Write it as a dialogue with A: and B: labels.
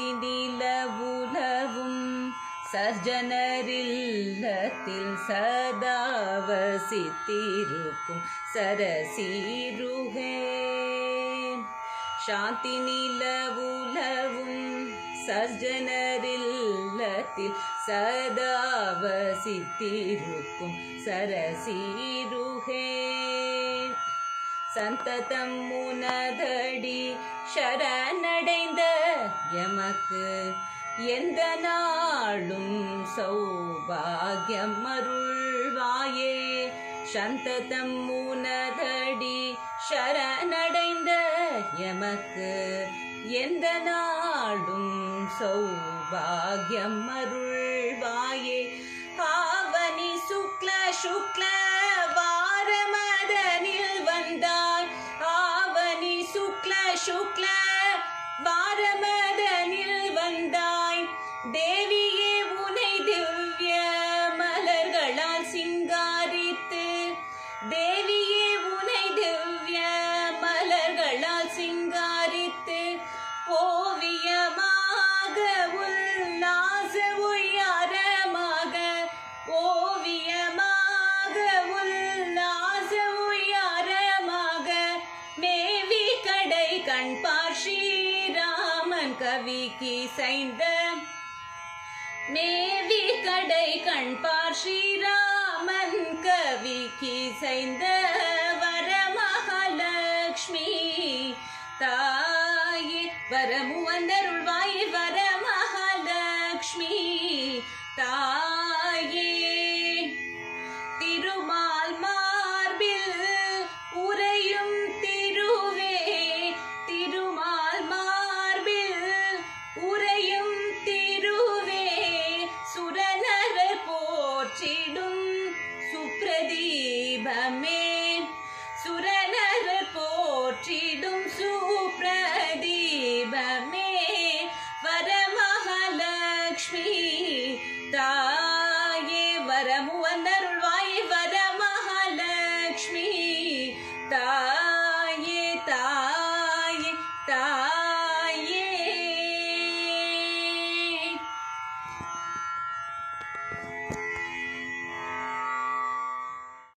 A: சாந்தி நிலவுலவும் சர்ஜனரில்லத்தில் சதா வசித்திருக்கும் சரசீருகே. சாந்தி நிலவுலவும் சர்ஜனரில்லத்தில் சதா வசித்திருக்கும் சரசீருகே. சந்ததம் உனதடி சரணடைந்த எமக்கு எந்த நாளும் சௌபாகியம் அருள்வாயே. சந்ததம் உனதடி சரணடைந்த எமக்கு எந்த நாளும் சௌபாகியம் அருள்வாயே. ஆவணி சுக்ல சுக்ல வாரமதனில் வந்தாய். ஆவணி சுக்ல சுக்ல வாரமதனில் வந்தாய். தேவியே உனை திவ்ய மலர்களால் சிங்காரித்து. தேவியே உனை திவ்ய மலர்களால் சிங்காரித்து ஓவியமாக உல்லாச உய்யாரமாக. ஓவியமாக உல்லாச உய்யாரமாக மேவி கடை கண்பார் ஸ்ரீராமன் கவிக்கு சைந்த. மேவி கடை கண்பார் ஸ்ரீராமன் கவிக்கு சைந்த